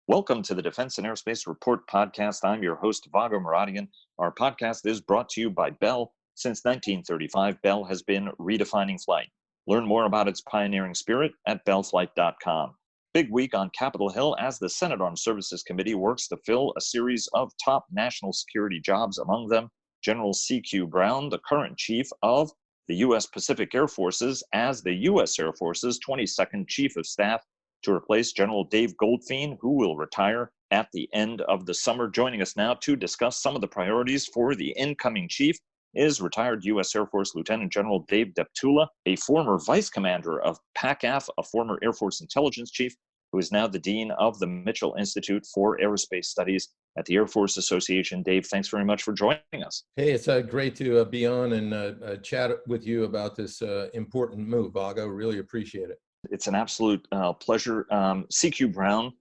Welcome to the Defense and Aerospace Report podcast. I'm your host, Vago Muradian. Our podcast is brought to you by Bell. Since 1935, Bell has been redefining flight. Learn more about its pioneering spirit at bellflight.com. Big week on Capitol Hill as the Senate Armed Services Committee works to fill a series of top national security jobs, among them General C.Q. Brown, the current chief of the U.S. Pacific Air Forces, as the U.S. Air Force's 22nd Chief of Staff, to replace General Dave Goldfein, who will retire at the end of the summer. Joining us now to discuss some of the priorities for the incoming chief is retired U.S. Air Force Lieutenant General Dave Deptula, a former vice commander of PACAF, a former Air Force intelligence chief, who is now the dean of the Mitchell Institute for Aerospace Studies at the Air Force Association. Dave, thanks very much for joining us. Hey, it's great to be on and chat with you about this important move, Vago. Really appreciate it. It's an absolute pleasure. C.Q. Brown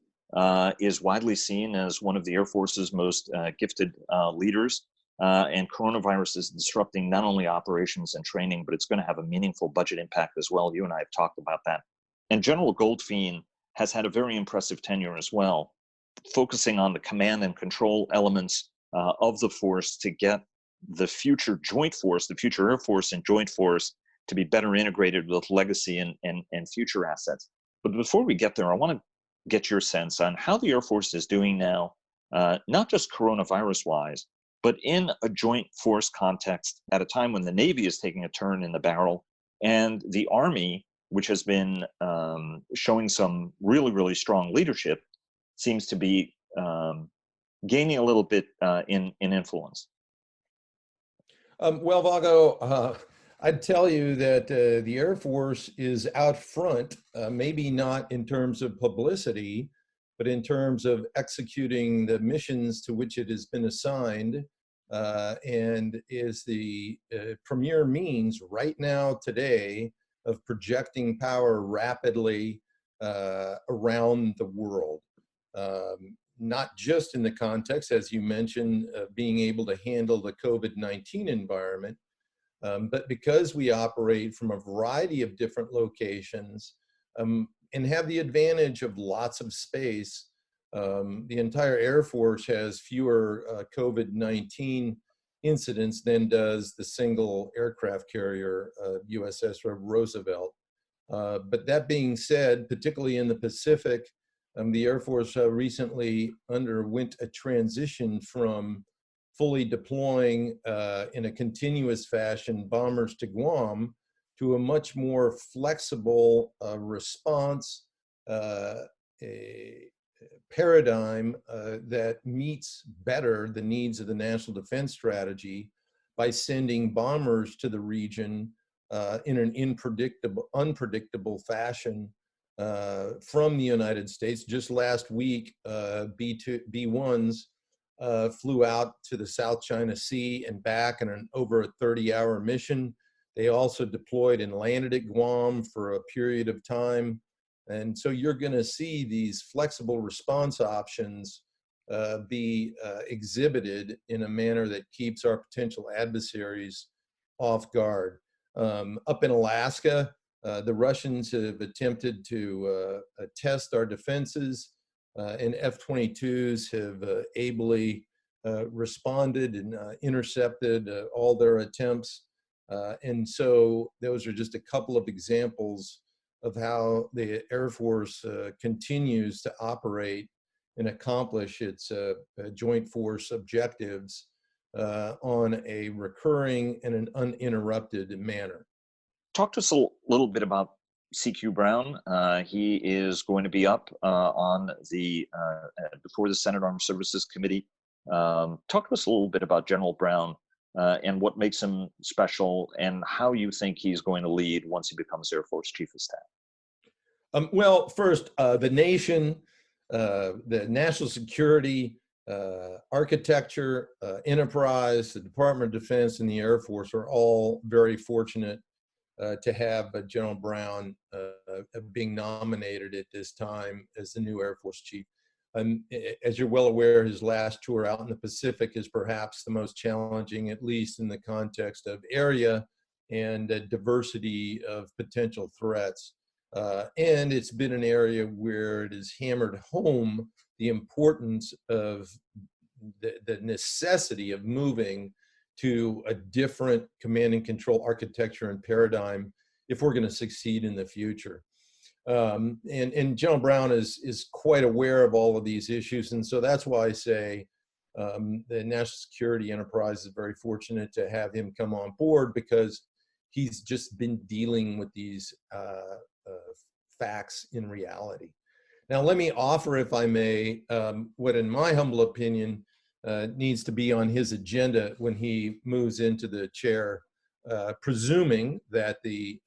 is widely seen as one of the Air Force's most gifted leaders, and coronavirus is disrupting not only operations and training, but it's going to have a meaningful budget impact as well. You and I have talked about that. And General Goldfein has had a very impressive tenure as well, focusing on the command and control elements of the force to get the future joint force, the future Air Force and joint force, to be better integrated with legacy and future assets. But before we get there, I want to get your sense on how the Air Force is doing now, not just coronavirus-wise, but in a joint force context at a time when the Navy is taking a turn in the barrel and the Army, which has been showing some really, really strong leadership, seems to be gaining a little bit in influence. Well, Vago, I'd tell you that the Air Force is out front, maybe not in terms of publicity, but in terms of executing the missions to which it has been assigned, and is the premier means right now today of projecting power rapidly around the world. Not just in the context, as you mentioned, being able to handle the COVID-19 environment, but because we operate from a variety of different locations and have the advantage of lots of space, the entire Air Force has fewer COVID-19 incidents than does the single aircraft carrier USS Roosevelt. But that being said, particularly in the Pacific, the Air Force recently underwent a transition from fully deploying in a continuous fashion bombers to Guam to a much more flexible response paradigm that meets better the needs of the National Defense Strategy by sending bombers to the region in an unpredictable fashion from the United States. Just last week, B-1s flew out to the South China Sea and back in an over a 30-hour mission. They also deployed and landed at Guam for a period of time. And so you're going to see these flexible response options be exhibited in a manner that keeps our potential adversaries off guard. Up in Alaska, the Russians have attempted to test our defenses, and F-22s have ably responded and intercepted all their attempts. And so those are just a couple of examples of how the Air Force continues to operate and accomplish its joint force objectives on a recurring and an uninterrupted manner. Talk to us a little bit about C.Q. Brown. He is going to be up on the before the Senate Armed Services Committee. Talk to us a little bit about General Brown and what makes him special, and how you think he's going to lead once he becomes Air Force Chief of Staff. Well, first, the nation, the national security, architecture, enterprise, the Department of Defense, and the Air Force are all very fortunate to have General Brown being nominated at this time as the new Air Force Chief. As you're well aware, his last tour out in the Pacific is perhaps the most challenging, at least in the context of area and diversity of potential threats. And it's been an area where it is hammered home the importance of the necessity of moving to a different command and control architecture and paradigm if we're going to succeed in the future. And General Brown is quite aware of all of these issues, and so that's why I say the national security enterprise is very fortunate to have him come on board, because he's just been dealing with these facts in reality. Now, let me offer, if I may, what in my humble opinion needs to be on his agenda when he moves into the chair, presuming that the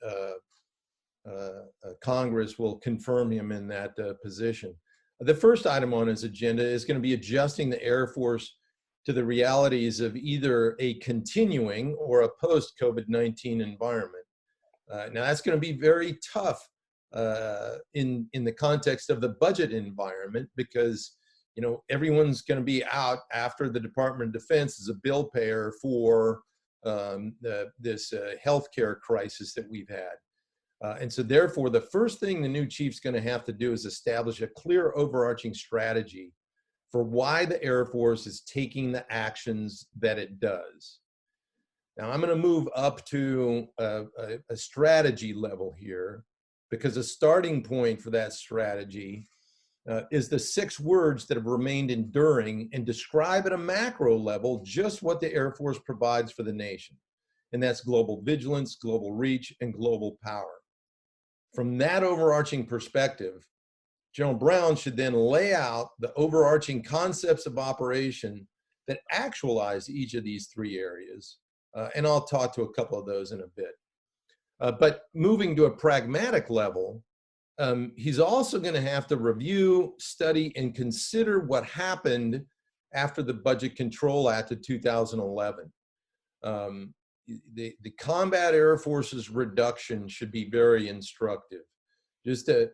Congress will confirm him in that position. The first item on his agenda is going to be adjusting the Air Force to the realities of either a continuing or a post-COVID-19 environment. Now, that's going to be very tough in the context of the budget environment, because everyone's going to be out after the Department of Defense is a bill payer for this healthcare crisis that we've had. And so therefore, the first thing the new chief's going to have to do is establish a clear overarching strategy for why the Air Force is taking the actions that it does. Now, I'm going to move up to a strategy level here, because a starting point for that strategy is the 6 words that have remained enduring and describe at a macro level just what the Air Force provides for the nation. And that's global vigilance, global reach, and global power. From that overarching perspective, General Brown should then lay out the overarching concepts of operation that actualize each of these 3 areas. And I'll talk to a couple of those in a bit. But moving to a pragmatic level, he's also going to have to review, study, and consider what happened after the Budget Control Act of 2011. The Combat Air Force's reduction should be very instructive. Just to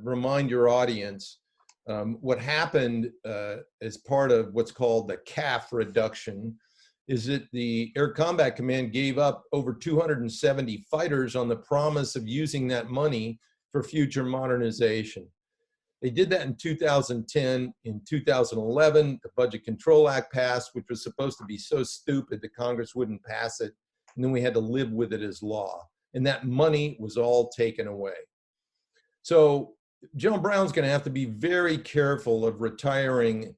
remind your audience, what happened as part of what's called the CAF reduction is that the Air Combat Command gave up over 270 fighters on the promise of using that money for future modernization. They did that in 2010. In 2011, the Budget Control Act passed, which was supposed to be so stupid that Congress wouldn't pass it, and then we had to live with it as law. And that money was all taken away. So General Brown's going to have to be very careful of retiring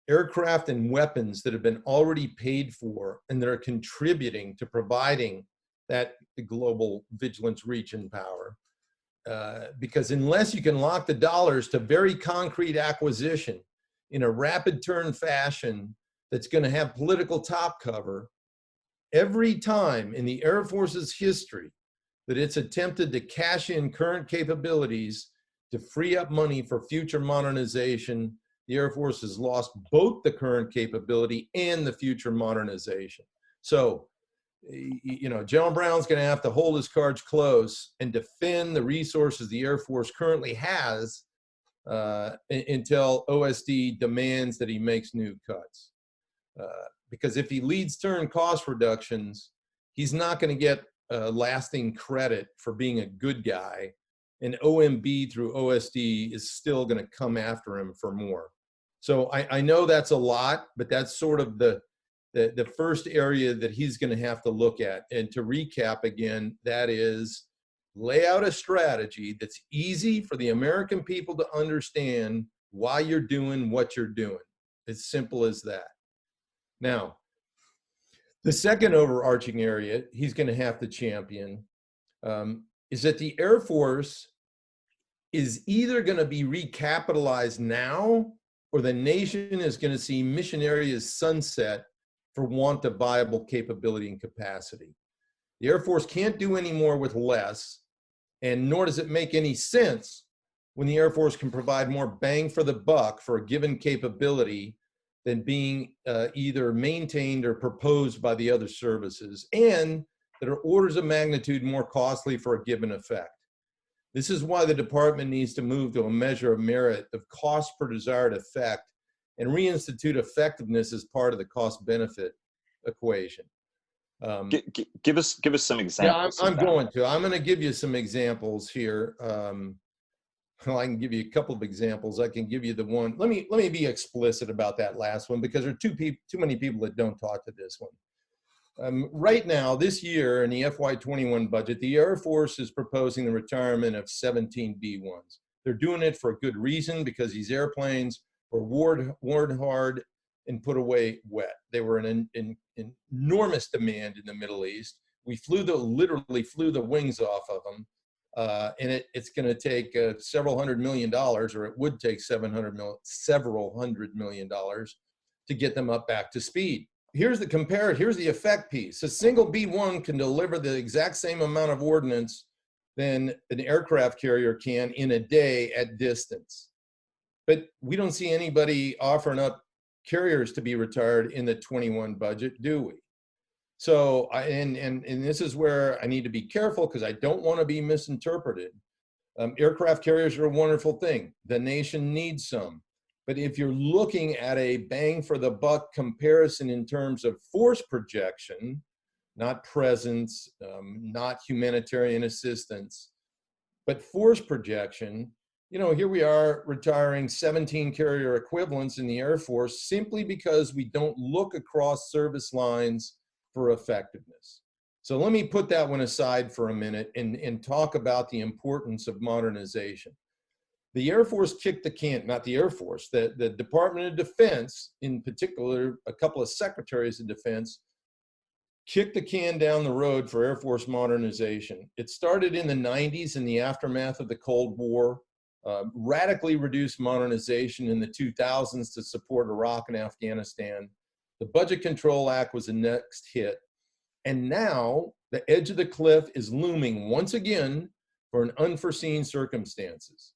aircraft and weapons that have been already paid for and that are contributing to providing that global vigilance, reach, and power. Because unless you can lock the dollars to very concrete acquisition in a rapid turn fashion that's going to have political top cover, every time in the Air Force's history that it's attempted to cash in current capabilities to free up money for future modernization, the Air Force has lost both the current capability and the future modernization. So, General Brown's going to have to hold his cards close and defend the resources the Air Force currently has until OSD demands that he makes new cuts. Because if he leads turn cost reductions, he's not going to get lasting credit for being a good guy, and OMB through OSD is still going to come after him for more. So I know that's a lot, but that's sort of the first area that he's going to have to look at. And to recap again, that is lay out a strategy that's easy for the American people to understand why you're doing what you're doing. As simple as that. Now, the second overarching area he's going to have to champion is that the Air Force is either going to be recapitalized now, or the nation is going to see mission areas sunset for want of viable capability and capacity. The Air Force can't do any more with less, and nor does it make any sense when the Air Force can provide more bang for the buck for a given capability than being either maintained or proposed by the other services, and that are orders of magnitude more costly for a given effect. This is why the department needs to move to a measure of merit of cost per desired effect and reinstitute effectiveness as part of the cost-benefit equation. Give us some examples. Yeah, I'm going to give you some examples here. well, I can give you a couple of examples. I can give you the one. Let me be explicit about that last one, because there are too many people that don't talk to this one. Right now, this year in the FY21 budget, the Air Force is proposing the retirement of 17 B-1s. They're doing it for a good reason, because these airplanes were worn hard and put away wet. They were in enormous demand in the Middle East. We literally flew the wings off of them. And it's going to take several $100 million, or it would take several hundred million dollars to get them up back to speed. Here's the effect piece. A single B-1 can deliver the exact same amount of ordnance than an aircraft carrier can in a day at distance. But we don't see anybody offering up carriers to be retired in the 21 budget, do we? So, and this is where I need to be careful, because I don't want to be misinterpreted. Aircraft carriers are a wonderful thing. The nation needs some. But if you're looking at a bang for the buck comparison in terms of force projection, not presence, not humanitarian assistance, but force projection, here we are retiring 17 carrier equivalents in the Air Force simply because we don't look across service lines for effectiveness. So let me put that one aside for a minute and talk about the importance of modernization. The Air Force kicked the can, not the Air Force, the Department of Defense, in particular, a couple of secretaries of defense, kicked the can down the road for Air Force modernization. It started in the 90s in the aftermath of the Cold War, radically reduced modernization in the 2000s to support Iraq and Afghanistan. The Budget Control Act was the next hit. And now the edge of the cliff is looming once again for an unforeseen circumstances.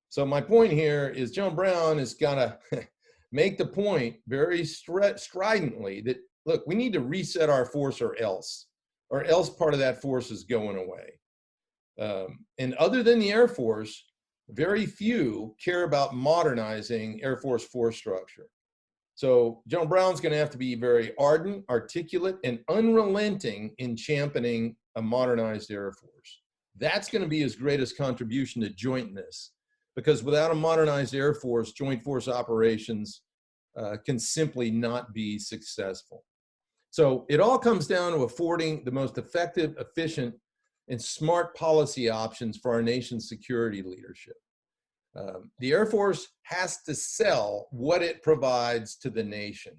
So my point here is John Brown has got to make the point very stridently that, look, we need to reset our force or else part of that force is going away. And other than the Air Force, very few care about modernizing Air Force force structure. So John Brown's going to have to be very ardent, articulate, and unrelenting in championing a modernized Air Force. That's going to be his greatest contribution to jointness, because without a modernized Air Force, joint force operations can simply not be successful. So it all comes down to affording the most effective, efficient, and smart policy options for our nation's security leadership. The Air Force has to sell what it provides to the nation.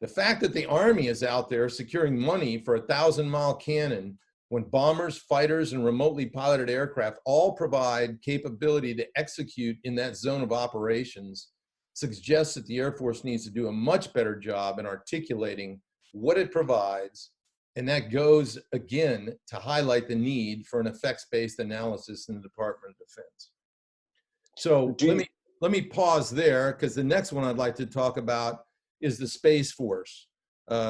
The fact that the Army is out there securing money for a 1,000-mile cannon when bombers, fighters, and remotely piloted aircraft all provide capability to execute in that zone of operations suggests that the Air Force needs to do a much better job in articulating what it provides. And that goes, again, to highlight the need for an effects-based analysis in the Department of Defense. So let me pause there, because the next one I'd like to talk about is the Space Force,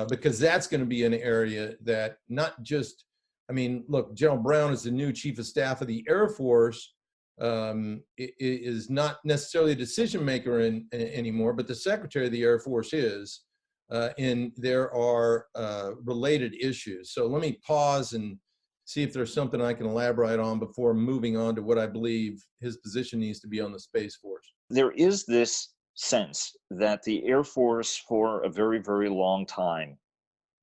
because that's going to be an area that not just, look, General Brown is the new Chief of Staff of the Air Force, is not necessarily a decision maker anymore, but the Secretary of the Air Force is, and there are related issues. So let me pause and see if there's something I can elaborate on before moving on to what I believe his position needs to be on the Space Force. There is this sense that the Air Force for a very, very long time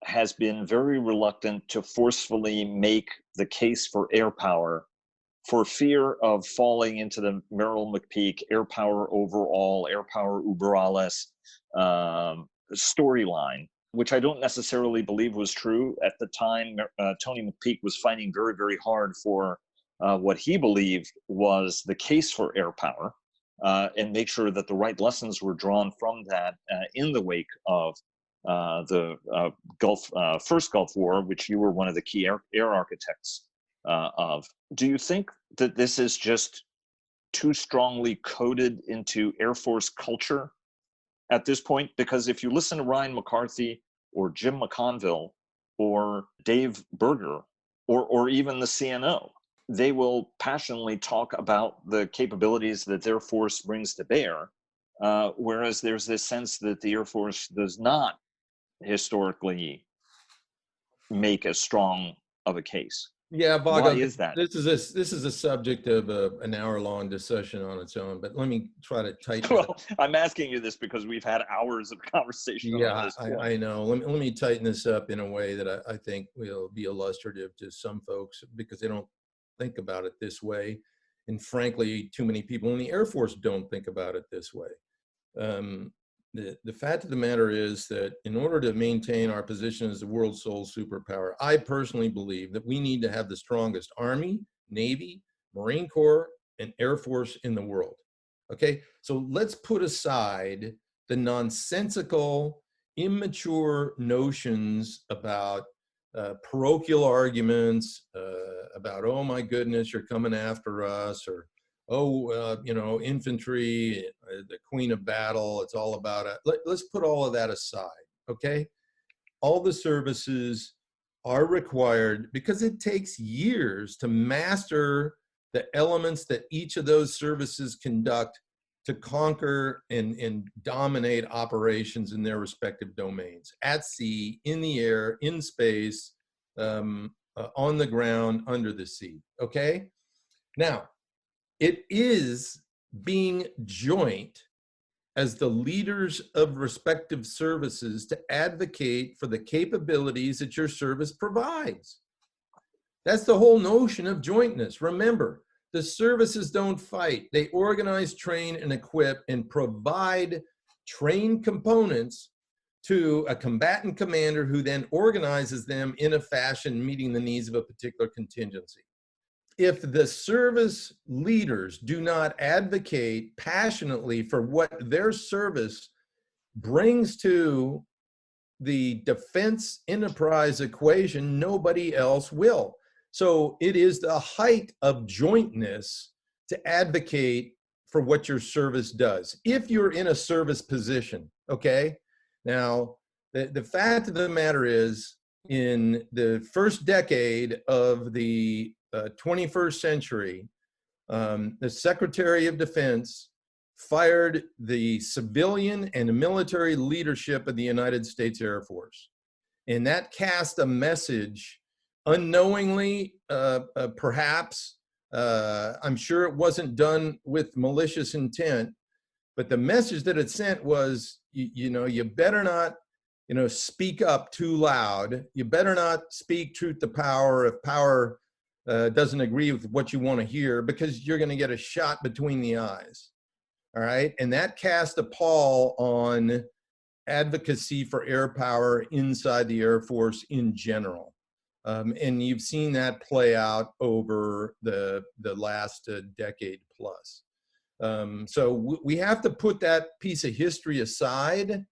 has been very reluctant to forcefully make the case for air power for fear of falling into the Merrill McPeak air power overall, air power über alles storyline, which I don't necessarily believe was true. At the time, Tony McPeak was fighting very, very hard for what he believed was the case for air power, and make sure that the right lessons were drawn from that in the wake of the first Gulf War, which you were one of the key air architects of. Do you think that this is just too strongly coded into Air Force culture at this point? Because if you listen to Ryan McCarthy or Jim McConville or Dave Berger or even the CNO, they will passionately talk about the capabilities that their force brings to bear, whereas there's this sense that the Air Force does not historically make as strong of a case. Yeah, Why Vago, is that? this is a subject of an hour-long discussion on its own, but let me try to tighten it up. Well, I'm asking you this because we've had hours of conversation on Yeah, this point. I know. Let me tighten this up in a way that I think will be illustrative to some folks because they don't think about it this way. And frankly, too many people in the Air Force don't think about it this way. Um, the fact of the matter is that in order to maintain our position as the world's sole superpower, I personally believe that we need to have the strongest Army, Navy, Marine Corps, and Air Force in the world. Okay, so let's put aside the nonsensical, immature notions about parochial arguments about, oh my goodness, you're coming after us, or you know, infantry, the queen of battle, it's all about it. Let's put all of that aside, okay? All the services are required because it takes years to master the elements that each of those services conduct to conquer and dominate operations in their respective domains, at sea, in the air, in space, on the ground, under the sea, okay? Now, it is being joint as the leaders of respective services to advocate for the capabilities that your service provides. That's the whole notion of jointness. Remember, the services don't fight. They organize, train, and equip and provide trained components to a combatant commander who then organizes them in a fashion meeting the needs of a particular contingency. If the service leaders do not advocate passionately for what their service brings to the defense enterprise equation, nobody else will. So it is the height of jointness to advocate for what your service does. If you're in a service position, okay? Now, the fact of the matter is, in the first decade of the 21st century, the Secretary of Defense fired the civilian and military leadership of the United States Air Force. And that cast a message unknowingly, perhaps. I'm sure it wasn't done with malicious intent, but the message that it sent was, you know, you better not, you know, speak up too loud. You better not speak truth to power if power doesn't agree with what you want to hear, because you're going to get a shot between the eyes. All right. And that cast a pall on advocacy for air power inside the Air Force in general. And you've seen that play out over the last decade plus. So we have to put that piece of history aside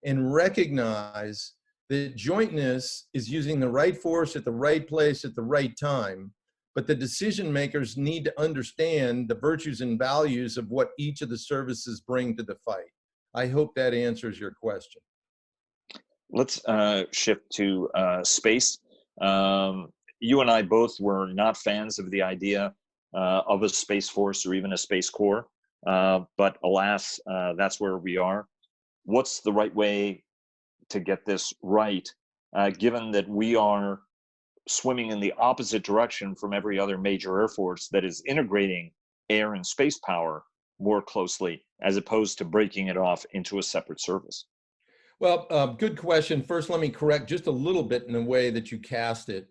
and recognize that jointness is using the right force at the right place at the right time. But the decision makers need to understand the virtues and values of what each of the services bring to the fight. I hope that answers your question. Let's shift to space. You and I both were not fans of the idea of a space force or even a space corps, but alas, that's where we are. What's the right way to get this right, given that we are swimming in the opposite direction from every other major air force that is integrating air and space power more closely, as opposed to breaking it off into a separate service? Well, good question. First, let me correct just a little bit in the way that you cast it.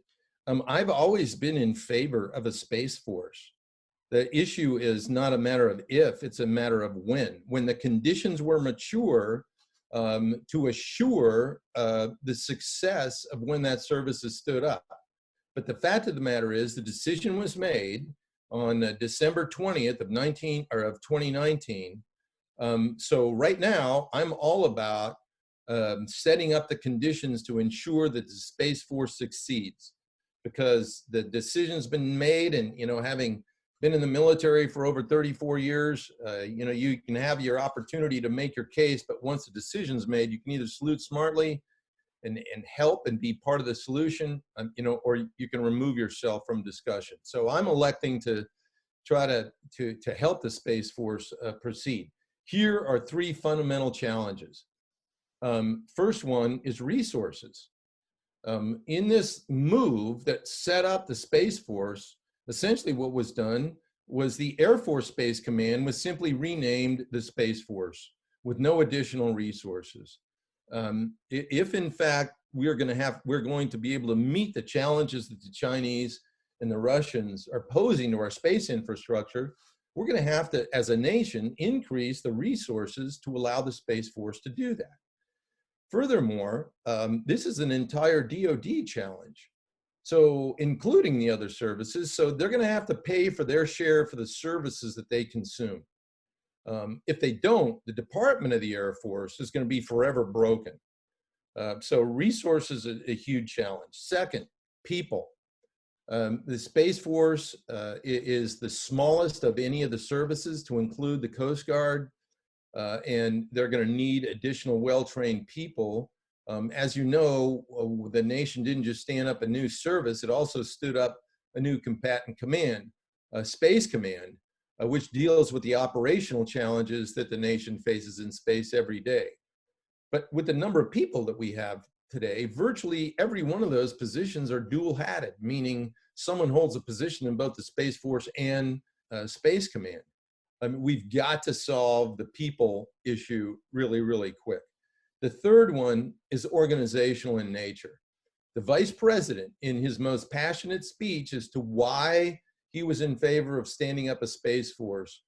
I've always been in favor of a space force. The issue is not a matter of if, it's a matter of when. When the conditions were mature to assure the success of when that service has stood up. But the fact of the matter is, the decision was made on December 20th of 2019. So right now, I'm all about setting up the conditions to ensure that the Space Force succeeds, because the decision's been made. And, you know, having been in the military for over 34 years, you know, you can have your opportunity to make your case, but once the decision's made, you can either salute smartly and help and be part of the solution, you know, or you can remove yourself from discussion. So I'm electing to try to help the Space Force proceed. Here are three fundamental challenges. First one is resources. In this move that set up the Space Force, essentially what was done was the Air Force Space Command was simply renamed the Space Force with no additional resources. If in fact we're going to be able to meet the challenges that the Chinese and the Russians are posing to our space infrastructure, we're going to have to, as a nation, increase the resources to allow the Space Force to do that. Furthermore, this is an entire DoD challenge, so including the other services. So they're going to have to pay for their share for the services that they consume. If they don't, the Department of the Air Force is going to be forever broken. So resources are a huge challenge. Second, people. The Space Force is the smallest of any of the services, to include the Coast Guard, and they're going to need additional well-trained people. As you know, the nation didn't just stand up a new service, it also stood up a new combatant command, Space Command, which deals with the operational challenges that the nation faces in space every day. But with the number of people that we have today, virtually every one of those positions are dual-hatted, meaning someone holds a position in both the Space Force and Space Command. I mean, we've got to solve the people issue really, really quick. The third one is organizational in nature. The Vice President, in his most passionate speech as to why he was in favor of standing up a Space Force,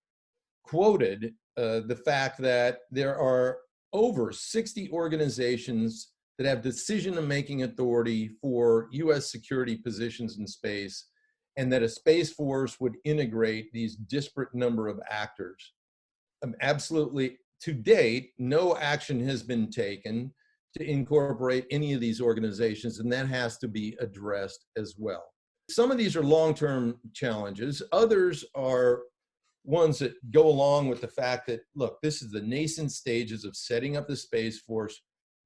quoted the fact that there are over 60 organizations that have decision-making authority for US security positions in space, and that a Space Force would integrate these disparate number of actors. Absolutely, to date, no action has been taken to incorporate any of these organizations, and that has to be addressed as well. Some of these are long-term challenges. Others are ones that go along with the fact that, look, this is the nascent stages of setting up the Space Force.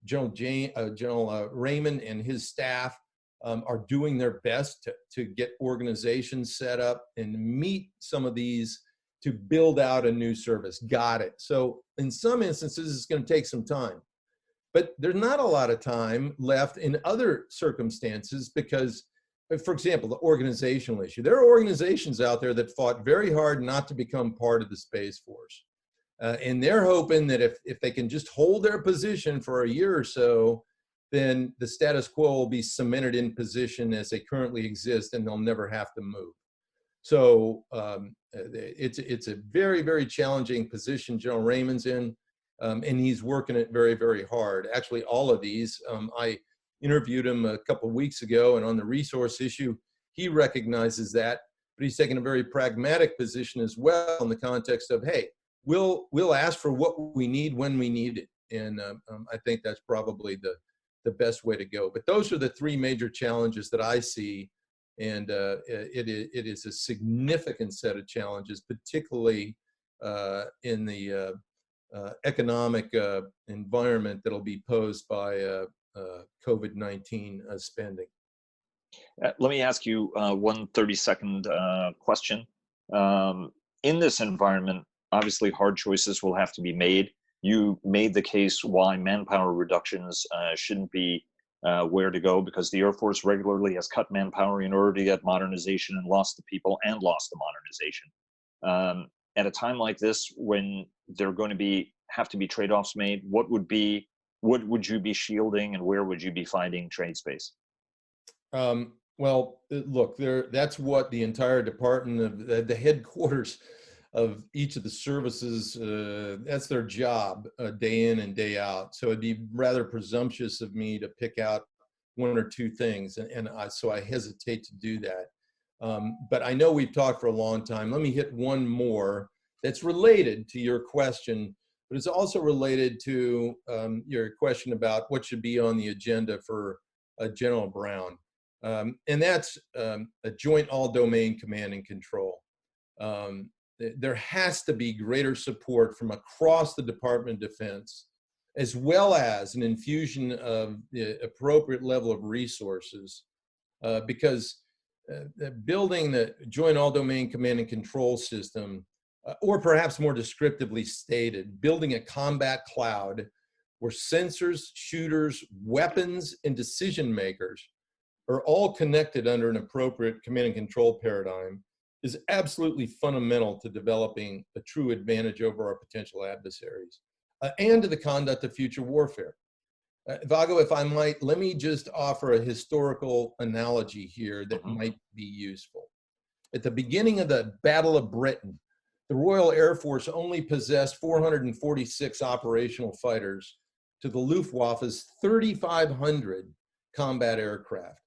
General Raymond and his staff are doing their best to get organizations set up and meet some of these to build out a new service. Got it. So in some instances, it's going to take some time. But there's not a lot of time left in other circumstances because, for example, the organizational issue. There are organizations out there that fought very hard not to become part of the Space Force. And they're hoping that if they can just hold their position for a year or so, then the status quo will be cemented in position as they currently exist, and they'll never have to move. So it's a very, very challenging position General Raymond's in, and he's working it very, very hard. Actually, all of these, I interviewed him a couple of weeks ago, and on the resource issue, he recognizes that, but he's taken a very pragmatic position as well in the context of, hey, we'll ask for what we need when we need it. And I think that's probably the best way to go. But those are the three major challenges that I see. And it is a significant set of challenges, particularly in the economic environment that'll be posed by COVID-19 spending. Let me ask you one 30-second question. In this environment, obviously hard choices will have to be made. You made the case why manpower reductions shouldn't be where to go, because the Air Force regularly has cut manpower in order to get modernization and lost the people and lost the modernization. At a time like this, when there are going to have to be trade-offs made, what would you be shielding and where would you be finding trade space? Well, look, that's what the entire department of the headquarters of each of the services, that's their job day in and day out. So it'd be rather presumptuous of me to pick out one or two things, so I hesitate to do that. But I know we've talked for a long time. Let me hit one more that's related to your question, but it's also related to your question about what should be on the agenda for General Brown. And that's a joint all-domain command and control. There has to be greater support from across the Department of Defense, as well as an infusion of the appropriate level of resources, because building the joint all-domain command and control system, or perhaps more descriptively stated, building a combat cloud where sensors, shooters, weapons, and decision makers are all connected under an appropriate command and control paradigm is absolutely fundamental to developing a true advantage over our potential adversaries and to the conduct of future warfare. Vago, if I might, let me just offer a historical analogy here that might be useful. At the beginning of the Battle of Britain, the Royal Air Force only possessed 446 operational fighters to the Luftwaffe's 3,500 combat aircraft.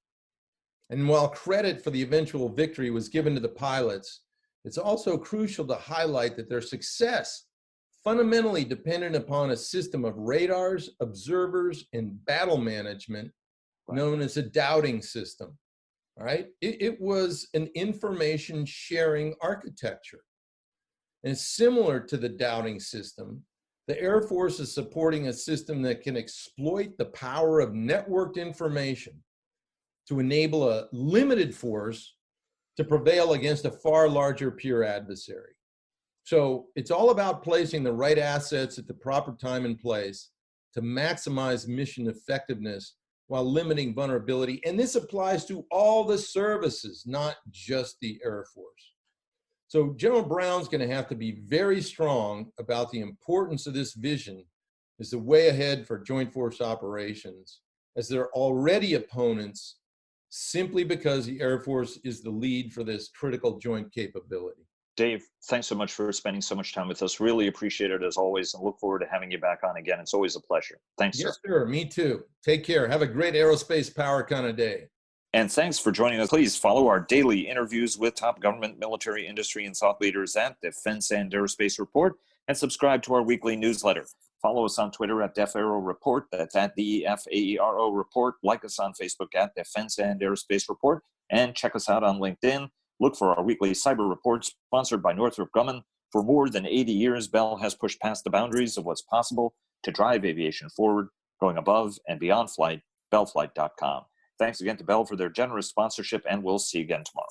And while credit for the eventual victory was given to the pilots, it's also crucial to highlight that their success fundamentally depended upon a system of radars, observers, and battle management known as a doubting system. All right? It was an information sharing architecture. And similar to the doubting system, the Air Force is supporting a system that can exploit the power of networked information to enable a limited force to prevail against a far larger peer adversary. So it's all about placing the right assets at the proper time and place to maximize mission effectiveness while limiting vulnerability. And this applies to all the services, not just the Air Force. So General Brown's going to have to be very strong about the importance of this vision as the way ahead for joint force operations, as they're already opponents simply because the Air Force is the lead for this critical joint capability. Dave, thanks so much for spending so much time with us. Really appreciate it as always, and look forward to having you back on again. It's always a pleasure. Thanks, yes, sir. Sir. Me too. Take care. Have a great aerospace power kind of day. And thanks for joining us. Please follow our daily interviews with top government, military, industry, and thought leaders at Defense and Aerospace Report, and subscribe to our weekly newsletter. Follow us on Twitter at DEFAERO Report. That's at DEFAERO Report. Like us on Facebook at Defense and Aerospace Report. And check us out on LinkedIn. Look for our weekly cyber report sponsored by Northrop Grumman. For more than 80 years, Bell has pushed past the boundaries of what's possible to drive aviation forward, going above and beyond flight, bellflight.com. Thanks again to Bell for their generous sponsorship, and we'll see you again tomorrow.